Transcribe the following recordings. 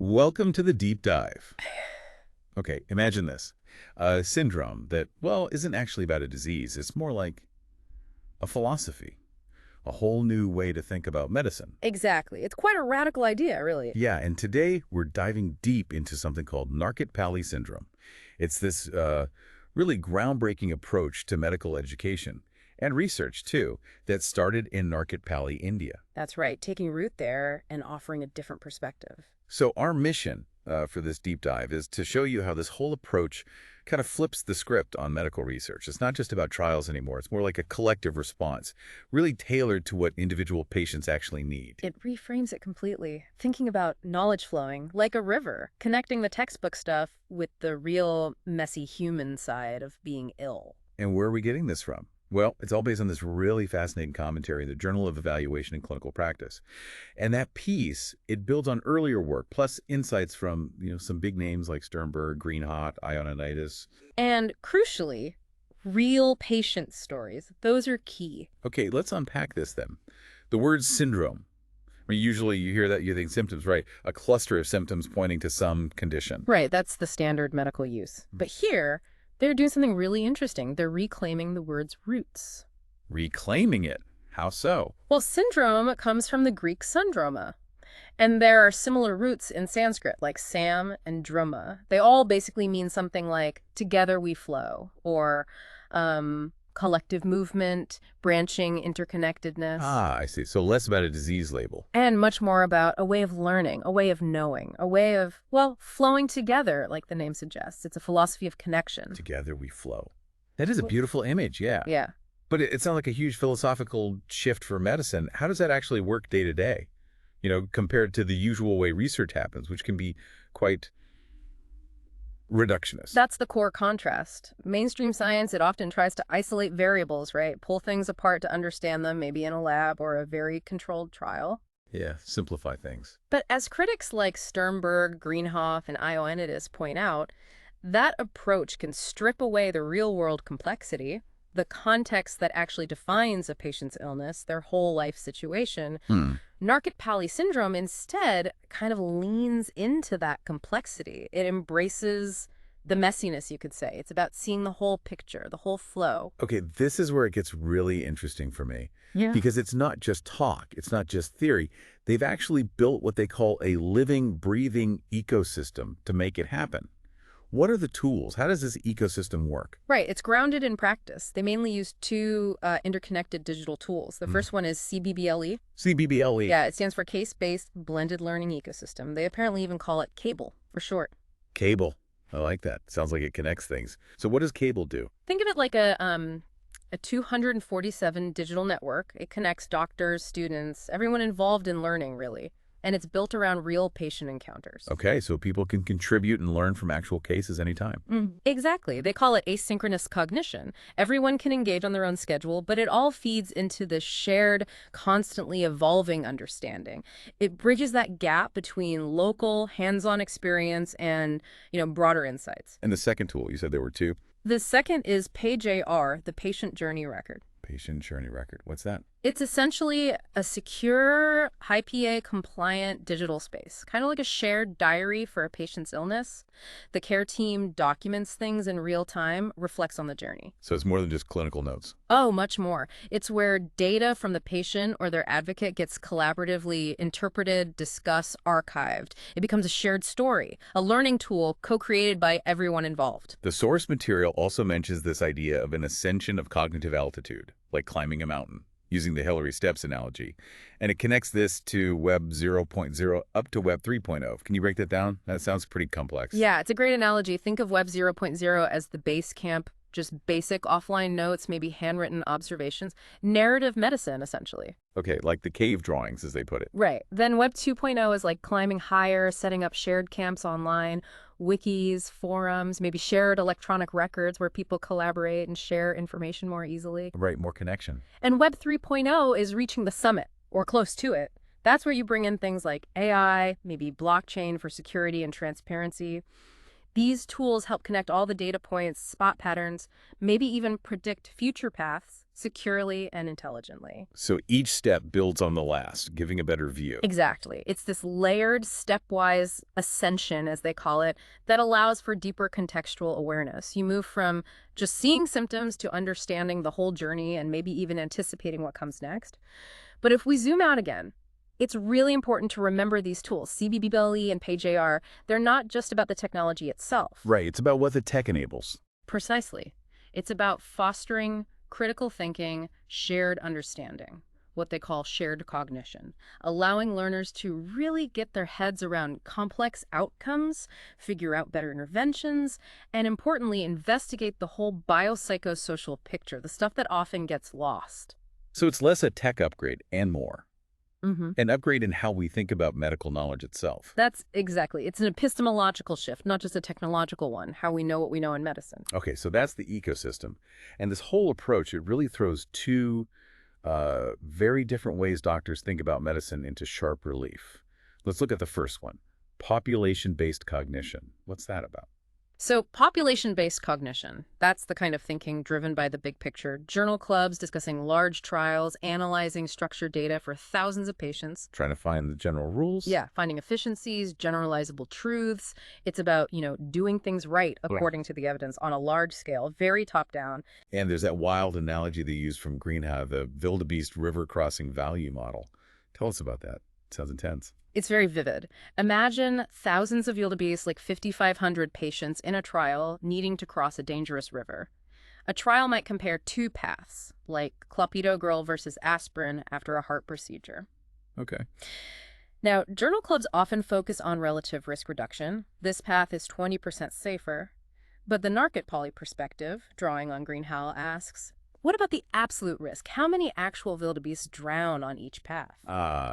Welcome to the deep dive. Okay, imagine this. A syndrome that, well, isn't actually about a disease. It's more like a philosophy, a whole new way to think about medicine. Exactly. It's quite a radical idea, really. Yeah, and today we're diving deep into something called Narketpally syndrome. It's this really groundbreaking approach to medical education and research, too, that started in Narketpally, India. That's right, taking root there and offering a different perspective. So our mission for this deep dive is to show you how this whole approach kind of flips the script on medical research. It's not just about trials anymore. It's more like a collective response, really tailored to what individual patients actually need. It reframes it completely, thinking about knowledge flowing like a river, connecting the textbook stuff with the real, messy human side of being ill. And where are we getting this from? Well, it's all based on this really fascinating commentary in the Journal of Evaluation in Clinical Practice. And that piece, it builds on earlier work, plus insights from, some big names like Sternberg, Greenhot, Ionitis. And crucially, real patient stories. Those are key. Okay, let's unpack this then. The word syndrome. I mean, usually you hear that, you think symptoms, right? A cluster of symptoms pointing to some condition. Right, that's the standard medical use. But here, they're doing something really interesting. They're reclaiming the word's roots. Reclaiming it? How so? Well, syndrome comes from the Greek syndroma. And there are similar roots in Sanskrit, like sam and droma. They all basically mean something like together we flow, or collective movement, branching, interconnectedness. Ah, I see. So less about a disease label. And much more about a way of learning, a way of knowing, a way of, well, flowing together, like the name suggests. It's a philosophy of connection. Together we flow. That is a beautiful image, yeah. Yeah. But it sounds like a huge philosophical shift for medicine. How does that actually work day to day? Compared to the usual way research happens, which can be quite reductionist. That's the core contrast. Mainstream science, it often tries to isolate variables, right? Pull things apart to understand them, maybe in a lab or a very controlled trial. Yeah, simplify things. But as critics like Sternberg, Greenhoff, and Ioannidis point out, that approach can strip away the real-world complexity, the context that actually defines a patient's illness, their whole life situation. Narketpally syndrome instead kind of leans into that complexity. It embraces the messiness, you could say. It's about seeing the whole picture, the whole flow. Okay, this is where it gets really interesting for me. Yeah. Because it's not just talk, it's not just theory. They've actually built what they call a living, breathing ecosystem to make it happen. What are the tools? How does this ecosystem work? Right. It's grounded in practice. They mainly use two interconnected digital tools. The first one is CBBLE. CBBLE. Yeah, it stands for Case-Based Blended Learning Ecosystem. They apparently even call it CABLE for short. Cable. I like that. Sounds like it connects things. So what does cable do? Think of it like a 247 digital network. It connects doctors, students, everyone involved in learning, really. And it's built around real patient encounters. Okay, so people can contribute and learn from actual cases anytime. Exactly. They call it asynchronous cognition. Everyone can engage on their own schedule, but it all feeds into this shared, constantly evolving understanding. It bridges that gap between local, hands-on experience and, broader insights. And the second tool, you said there were two? The second is PageAR, the patient journey record. Patient journey record. What's that? It's essentially a secure, HIPAA compliant digital space, kind of like a shared diary for a patient's illness. The care team documents things in real time, reflects on the journey. So it's more than just clinical notes. Oh, much more. It's where data from the patient or their advocate gets collaboratively interpreted, discussed, archived. It becomes a shared story, a learning tool co-created by everyone involved. The source material also mentions this idea of an ascension of cognitive altitude, like climbing a mountain, using the Hillary Steps analogy. And it connects this to Web 0.0 up to Web 3.0. Can you break that down? That sounds pretty complex. Yeah, it's a great analogy. Think of Web 0.0 as the base camp, just basic offline notes, maybe handwritten observations, narrative medicine, essentially. Okay, like the cave drawings, as they put it. Right. Then Web 2.0 is like climbing higher, setting up shared camps online, wikis, forums, maybe shared electronic records where people collaborate and share information more easily. Right, more connection. And Web 3.0 is reaching the summit, or close to it. That's where you bring in things like AI, maybe blockchain for security and transparency. These tools help connect all the data points, spot patterns, maybe even predict future paths securely and intelligently. So each step builds on the last, giving a better view. Exactly. It's this layered, stepwise ascension, as they call it, that allows for deeper contextual awareness. You move from just seeing symptoms to understanding the whole journey and maybe even anticipating what comes next. But if we zoom out again, it's really important to remember these tools, CBBLE and PageAR. They're not just about the technology itself. Right, it's about what the tech enables. Precisely. It's about fostering critical thinking, shared understanding, what they call shared cognition, allowing learners to really get their heads around complex outcomes, figure out better interventions, and importantly, investigate the whole biopsychosocial picture, the stuff that often gets lost. So it's less a tech upgrade and more. Mm-hmm. An upgrade in how we think about medical knowledge itself. That's exactly. It's an epistemological shift, not just a technological one, how we know what we know in medicine. Okay, so that's the ecosystem. And this whole approach, it really throws two very different ways doctors think about medicine into sharp relief. Let's look at the first one, population-based cognition. What's that about? So population-based cognition, that's the kind of thinking driven by the big picture. Journal clubs discussing large trials, analyzing structured data for thousands of patients. Trying to find the general rules? Yeah, finding efficiencies, generalizable truths. It's about, doing things right according to the evidence on a large scale, very top-down. And there's that wild analogy they use from Greenhow, the wildebeest river crossing value model. Tell us about that. It sounds intense. It's very vivid. Imagine thousands of wildebeest, like 5,500 patients in a trial needing to cross a dangerous river. A trial might compare two paths, like clopidogrel versus aspirin after a heart procedure. Okay. Now, journal clubs often focus on relative risk reduction. This path is 20% safer. But the Narketpally perspective, drawing on Greenhow, asks, what about the absolute risk? How many actual wildebeest drown on each path?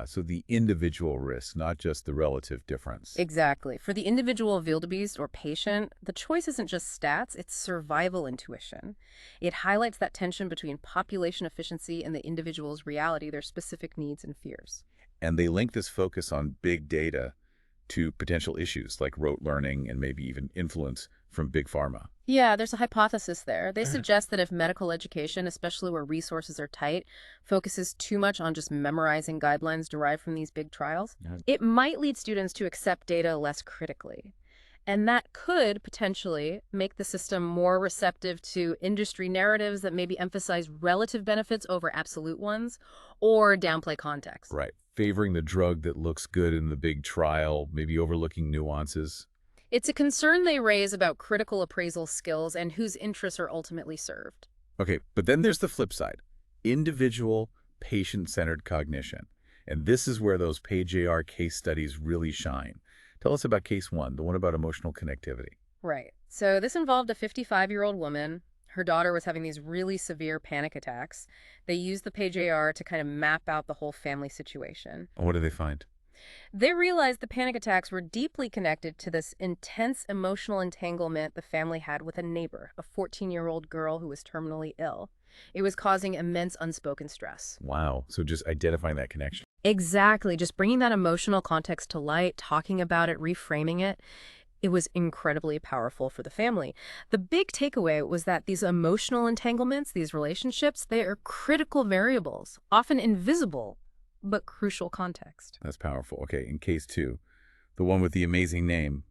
So the individual risk, not just the relative difference. Exactly. For the individual wildebeest or patient, the choice isn't just stats, it's survival intuition. It highlights that tension between population efficiency and the individual's reality, their specific needs and fears. And they link this focus on big data to potential issues like rote learning and maybe even influence from big pharma. Yeah, there's a hypothesis there. They suggest that if medical education, especially where resources are tight, focuses too much on just memorizing guidelines derived from these big trials, it might lead students to accept data less critically. And that could potentially make the system more receptive to industry narratives that maybe emphasize relative benefits over absolute ones or downplay context. Right. Favoring the drug that looks good in the big trial, maybe overlooking nuances. It's a concern they raise about critical appraisal skills and whose interests are ultimately served. Okay, but then there's the flip side. Individual, patient-centered cognition. And this is where those PageAR case studies really shine. Tell us about case one, the one about emotional connectivity. Right. So this involved a 55-year-old woman. Her daughter was having these really severe panic attacks. They used the PageAR to kind of map out the whole family situation. And what did they find? They realized the panic attacks were deeply connected to this intense emotional entanglement the family had with a neighbor, a 14-year-old girl who was terminally ill. It was causing immense unspoken stress. Wow. So just identifying that connection. Exactly. Just bringing that emotional context to light, talking about it, reframing it. It was incredibly powerful for the family. The big takeaway was that these emotional entanglements, these relationships, they are critical variables, often invisible, but crucial context. That's powerful. Okay, in case two, the one with the amazing name,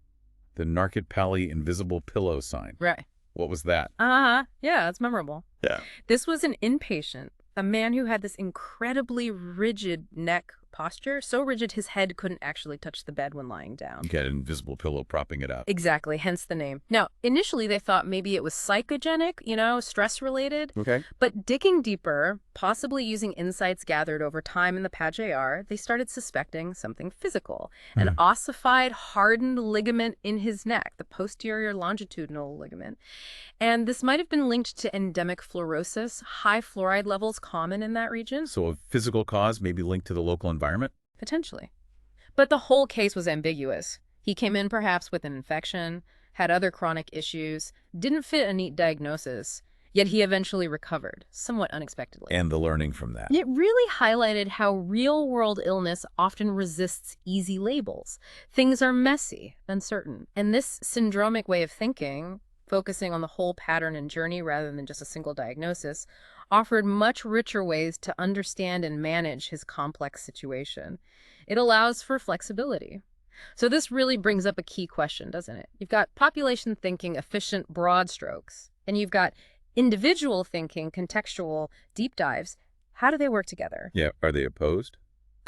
the Narketpally invisible pillow sign. Right. What was that? Yeah, it's memorable. Yeah. This was an inpatient, a man who had this incredibly rigid neck posture, so rigid his head couldn't actually touch the bed when lying down. You got an invisible pillow propping it up. Exactly, hence the name. Now, initially they thought maybe it was psychogenic, stress-related. Okay. But digging deeper, possibly using insights gathered over time in the PageAR, they started suspecting something physical. An ossified, hardened ligament in his neck, the posterior longitudinal ligament. And this might have been linked to endemic fluorosis, high fluoride levels common in that region. So a physical cause maybe linked to the local environment? Potentially. But the whole case was ambiguous. He came in perhaps with an infection, had other chronic issues, didn't fit a neat diagnosis. Yet he eventually recovered, somewhat unexpectedly. And the learning from that. It really highlighted how real-world illness often resists easy labels. Things are messy, uncertain. And this syndromic way of thinking, focusing on the whole pattern and journey rather than just a single diagnosis, offered much richer ways to understand and manage his complex situation. It allows for flexibility. So this really brings up a key question, doesn't it? You've got population thinking, efficient, broad strokes, and you've got individual thinking, contextual, deep dives. How do they work together? Yeah, are they opposed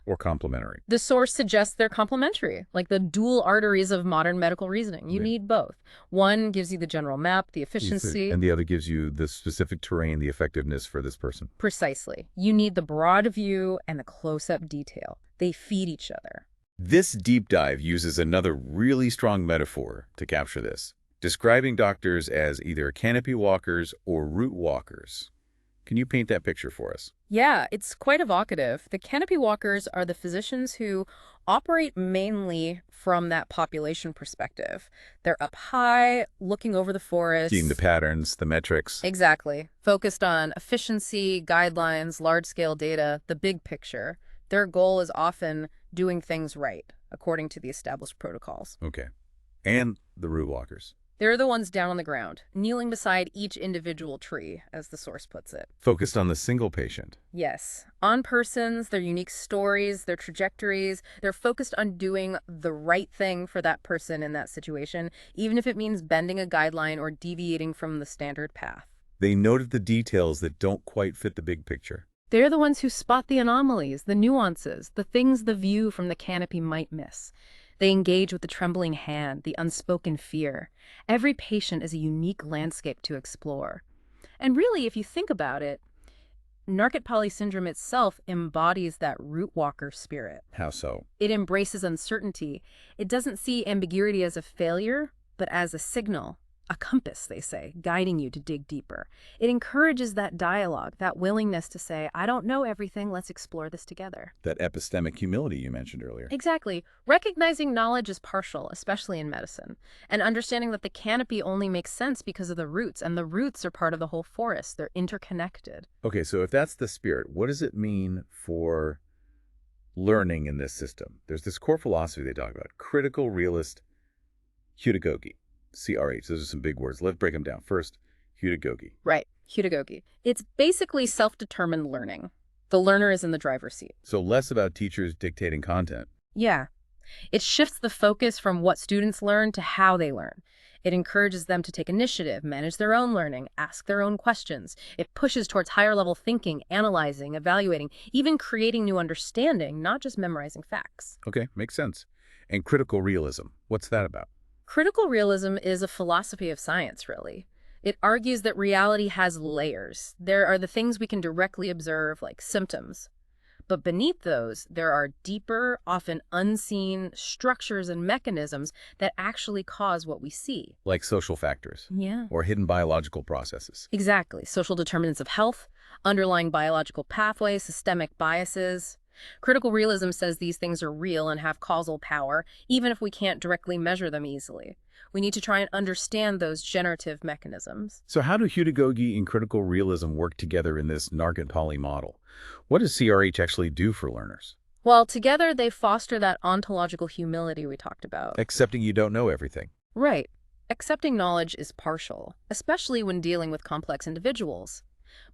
or complementary? The source suggests they're complementary, like the dual arteries of modern medical reasoning. You need both. One gives you the general map, the efficiency. And the other gives you the specific terrain, the effectiveness for this person. Precisely. You need the broad view and the close-up detail. They feed each other. This deep dive uses another really strong metaphor to capture this, describing doctors as either canopy walkers or route walkers. Can you paint that picture for us? Yeah, it's quite evocative. The canopy walkers are the physicians who operate mainly from that population perspective. They're up high, looking over the forest. Seeing the patterns, the metrics. Exactly. Focused on efficiency, guidelines, large-scale data, the big picture. Their goal is often doing things right, according to the established protocols. Okay. And the route walkers. They're the ones down on the ground, kneeling beside each individual tree, as the source puts it. Focused on the single patient. Yes. On persons, their unique stories, their trajectories. They're focused on doing the right thing for that person in that situation, even if it means bending a guideline or deviating from the standard path. They noted the details that don't quite fit the big picture. They're the ones who spot the anomalies, the nuances, the things the view from the canopy might miss. They engage with the trembling hand, the unspoken fear. Every patient is a unique landscape to explore. And really, if you think about it, Narketpally syndrome itself embodies that route walker spirit. How so? It embraces uncertainty. It doesn't see ambiguity as a failure, but as a signal. A compass, they say, guiding you to dig deeper. It encourages that dialogue, that willingness to say, I don't know everything, let's explore this together. That epistemic humility you mentioned earlier. Exactly. Recognizing knowledge is partial, especially in medicine, and understanding that the canopy only makes sense because of the roots, and the roots are part of the whole forest. They're interconnected. Okay, so if that's the spirit, what does it mean for learning in this system? There's this core philosophy they talk about, critical realist pedagogy. CRH. Those are some big words. Let's break them down. First, pedagogy. Right. Pedagogy. It's basically self-determined learning. The learner is in the driver's seat. So less about teachers dictating content. Yeah. It shifts the focus from what students learn to how they learn. It encourages them to take initiative, manage their own learning, ask their own questions. It pushes towards higher-level thinking, analyzing, evaluating, even creating new understanding, not just memorizing facts. Okay, makes sense. And critical realism. What's that about? Critical realism is a philosophy of science, really. It argues that reality has layers. There are the things we can directly observe, like symptoms. But beneath those, there are deeper, often unseen structures and mechanisms that actually cause what we see. Like social factors. Yeah. Or hidden biological processes. Exactly. Social determinants of health, underlying biological pathways, systemic biases. Critical realism says these things are real and have causal power, even if we can't directly measure them easily. We need to try and understand those generative mechanisms. So how do pedagogy and critical realism work together in this Narketpally model? What does CRH actually do for learners? Well, together they foster that ontological humility we talked about. Accepting you don't know everything. Right. Accepting knowledge is partial, especially when dealing with complex individuals.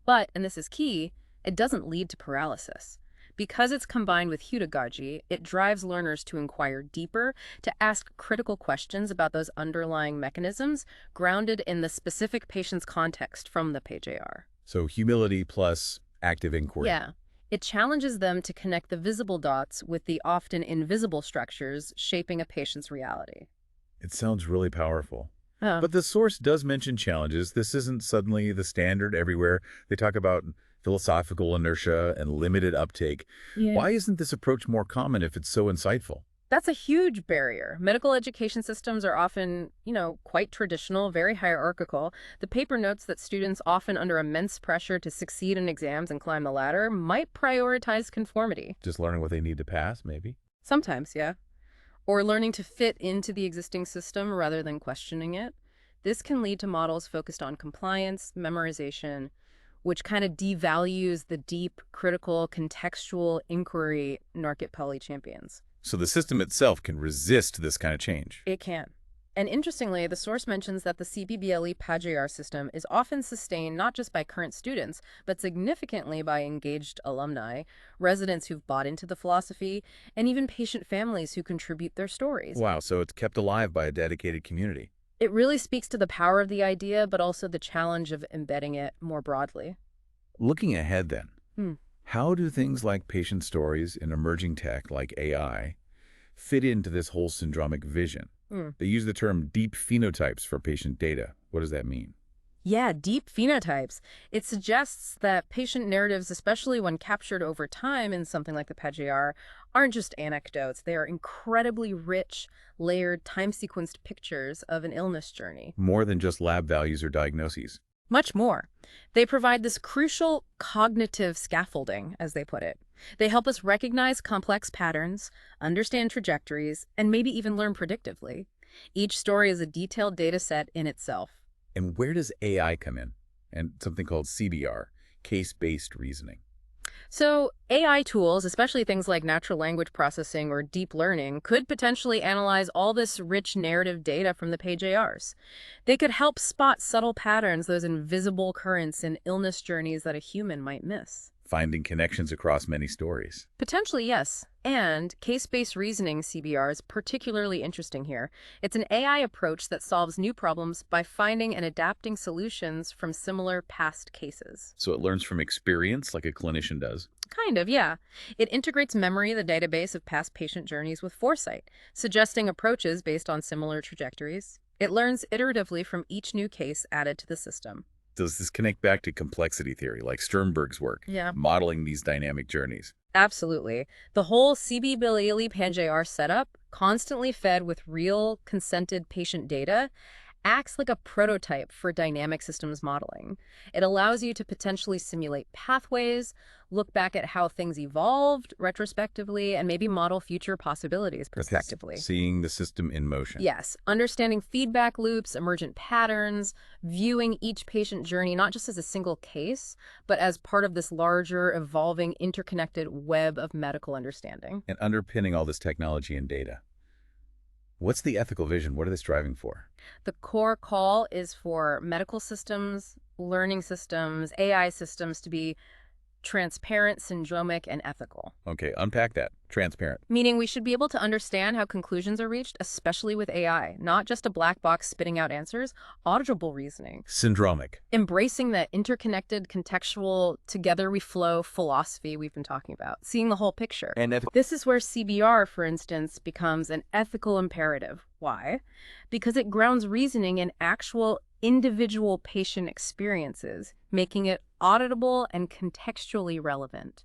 But, and this is key, it doesn't lead to paralysis. Because it's combined with pedagogy, it drives learners to inquire deeper, to ask critical questions about those underlying mechanisms grounded in the specific patient's context from the PJR. So humility plus active inquiry. Yeah. It challenges them to connect the visible dots with the often invisible structures shaping a patient's reality. It sounds really powerful. Oh. But the source does mention challenges. This isn't suddenly the standard everywhere. They talk about philosophical inertia and limited uptake. Yeah. Why isn't this approach more common if it's so insightful? That's a huge barrier. Medical education systems are often, quite traditional, very hierarchical. The paper notes that students, often under immense pressure to succeed in exams and climb the ladder, might prioritize conformity. Just learning what they need to pass, maybe? Sometimes, yeah. Or learning to fit into the existing system rather than questioning it. This can lead to models focused on compliance, memorization, which kind of devalues the deep, critical, contextual inquiry Narketpally champions. So the system itself can resist this kind of change. It can. And interestingly, the source mentions that the CBBLE PAJR system is often sustained not just by current students, but significantly by engaged alumni, residents who've bought into the philosophy, and even patient families who contribute their stories. Wow, so it's kept alive by a dedicated community. It really speaks to the power of the idea, but also the challenge of embedding it more broadly. Looking ahead then, Hmm. how do things like patient stories and emerging tech like AI fit into this whole syndromic vision? They use the term deep phenotypes for patient data. What does that mean? Yeah, deep phenotypes. It suggests that patient narratives, especially when captured over time in something like the PAJR, aren't just anecdotes. They are incredibly rich, layered, time-sequenced pictures of an illness journey. More than just lab values or diagnoses. Much more. They provide this crucial cognitive scaffolding, as they put it. They help us recognize complex patterns, understand trajectories, and maybe even learn predictively. Each story is a detailed data set in itself. And where does AI come in? And something called CBR, case-based reasoning. So AI tools, especially things like natural language processing or deep learning, could potentially analyze all this rich narrative data from the PAJRs. They could help spot subtle patterns, those invisible currents in illness journeys that a human might miss. Finding connections across many stories. Potentially, yes. And case-based reasoning, CBR, is particularly interesting here. It's an AI approach that solves new problems by finding and adapting solutions from similar past cases. So it learns from experience like a clinician does. Kind of, yeah. It integrates memory, the database of past patient journeys, with foresight, suggesting approaches based on similar trajectories. It learns iteratively from each new case added to the system. Does this connect back to complexity theory, like Sternberg's work, Yeah. modeling these dynamic journeys? Absolutely. The whole CB-Bilili PAJR setup, constantly fed with real consented patient data, acts like a prototype for dynamic systems modeling. It allows you to potentially simulate pathways, look back at how things evolved retrospectively, and maybe model future possibilities prospectively. Seeing the system in motion. Yes, understanding feedback loops, emergent patterns, viewing each patient journey not just as a single case, but as part of this larger, evolving, interconnected web of medical understanding. And underpinning all this technology and data. What's the ethical vision? What are they striving for? The core call is for medical systems, learning systems, AI systems to be transparent, syndromic, and ethical. Okay, unpack that. Transparent. Meaning we should be able to understand how conclusions are reached, especially with AI, not just a black box spitting out answers, auditable reasoning. Syndromic. Embracing that interconnected, contextual, together we flow philosophy we've been talking about, seeing the whole picture. And This is where CBR, for instance, becomes an ethical imperative. Why? Because it grounds reasoning in actual individual patient experiences, making it auditable and contextually relevant.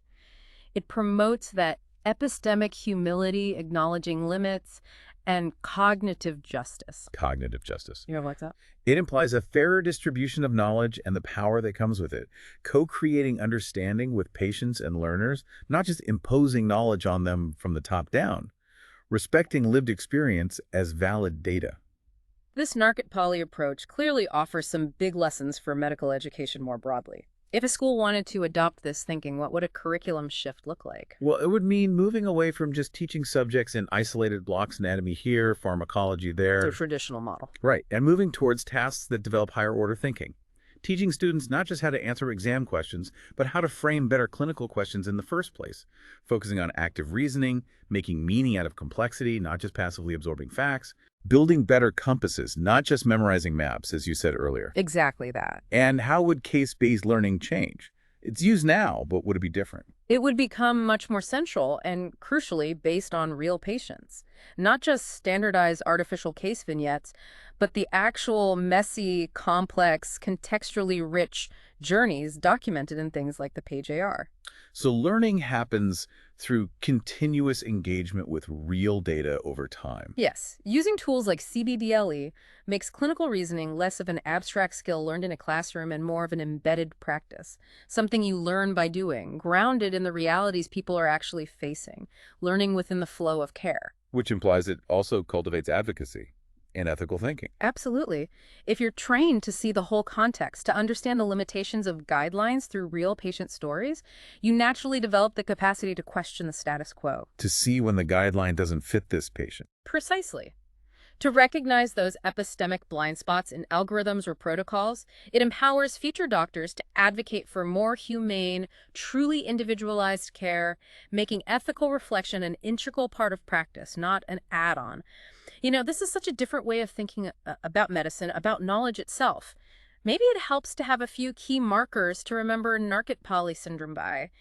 It promotes that epistemic humility, acknowledging limits, and cognitive justice. Cognitive justice. You know what's up? It implies a fairer distribution of knowledge and the power that comes with it, co-creating understanding with patients and learners, not just imposing knowledge on them from the top down, respecting lived experience as valid data. This Narketpally approach clearly offers some big lessons for medical education more broadly. If a school wanted to adopt this thinking, what would a curriculum shift look like? Well, it would mean moving away from just teaching subjects in isolated blocks, anatomy here, pharmacology there. The traditional model. Right, and moving towards tasks that develop higher order thinking. Teaching students not just how to answer exam questions, but how to frame better clinical questions in the first place, focusing on active reasoning, making meaning out of complexity, not just passively absorbing facts, building better compasses, not just memorizing maps, as you said earlier. Exactly that. And how would case-based learning change? It's used now, but would it be different? It would become much more central and, crucially, based on real patients. Not just standardized artificial case vignettes, but the actual messy, complex, contextually rich journeys documented in things like the PAJR. So learning happens through continuous engagement with real data over time. Yes, using tools like CBBLE makes clinical reasoning less of an abstract skill learned in a classroom and more of an embedded practice, something you learn by doing, grounded in the realities people are actually facing, learning within the flow of care. Which implies it also cultivates advocacy. and ethical thinking. Absolutely. If you're trained to see the whole context, to understand the limitations of guidelines through real patient stories, you naturally develop the capacity to question the status quo. To see when the guideline doesn't fit this patient. Precisely. To recognize those epistemic blind spots in algorithms or protocols, it empowers future doctors to advocate for more humane, truly individualized care, making ethical reflection an integral part of practice, not an add-on. This is such a different way of thinking about medicine, about knowledge itself. Maybe it helps to have a few key markers to remember Narketpally syndrome by.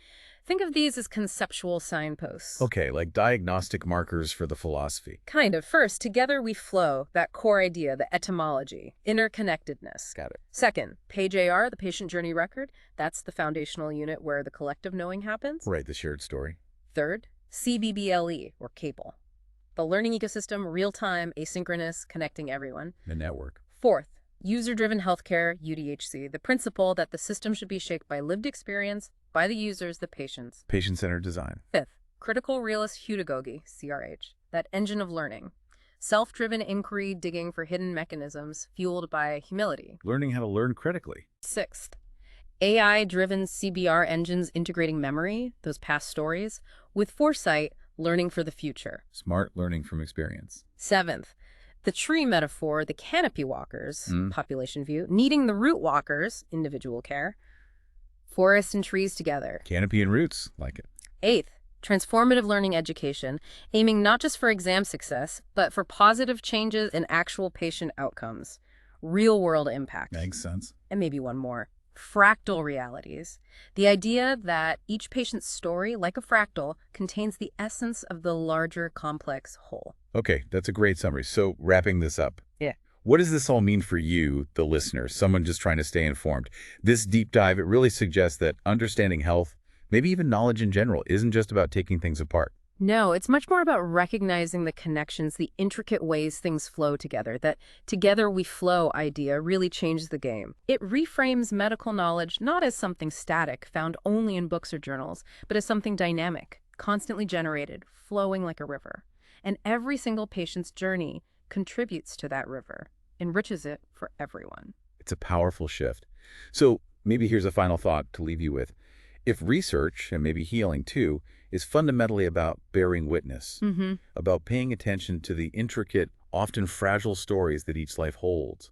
Think of these as conceptual signposts. Okay, like diagnostic markers for the philosophy. Kind of. First, together we flow, that core idea, the etymology, interconnectedness. Got it. Second, page AR, the patient journey record. That's the foundational unit where the collective knowing happens. Right, the shared story. Third, CBBLE, or CAPLE. The learning ecosystem, real-time, asynchronous, connecting everyone. The network. Fourth, user-driven healthcare, UDHC, the principle that the system should be shaped by lived experience, by the users, the patients. Patient-centered design. Fifth, critical realist pedagogy, CRH, that engine of learning. Self-driven inquiry digging for hidden mechanisms fueled by humility. Learning how to learn critically. Sixth, AI-driven CBR engines integrating memory, those past stories, with foresight, learning for the future. Smart learning from experience. Seventh, the tree metaphor, the canopy walkers, population view, needing the root walkers, individual care. Forest and trees together. Canopy and roots, like it. Eighth, transformative learning education, aiming not just for exam success, but for positive changes in actual patient outcomes. Real-world impact. Makes sense. And maybe one more. Fractal realities. The idea that each patient's story, like a fractal, contains the essence of the larger complex whole. Okay, that's a great summary. So wrapping this up. Yeah. What does this all mean for you, the listener, someone just trying to stay informed? This deep dive, it really suggests that understanding health, maybe even knowledge in general, isn't just about taking things apart. No, it's much more about recognizing the connections, the intricate ways things flow together. That together we flow idea really changes the game. It reframes medical knowledge not as something static, found only in books or journals, but as something dynamic, constantly generated, flowing like a river. And every single patient's journey contributes to that river, enriches it for everyone. It's a powerful shift. So maybe here's a final thought to leave you with. If research, and maybe healing too, is fundamentally about bearing witness, about paying attention to the intricate, often fragile stories that each life holds,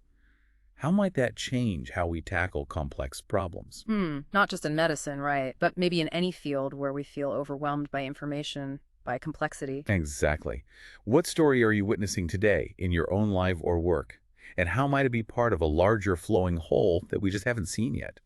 how might that change how we tackle complex problems? Not just in medicine, right? But maybe in any field where we feel overwhelmed by information, by complexity. Exactly. What story are you witnessing today in your own life or work? And how might it be part of a larger flowing whole that we just haven't seen yet?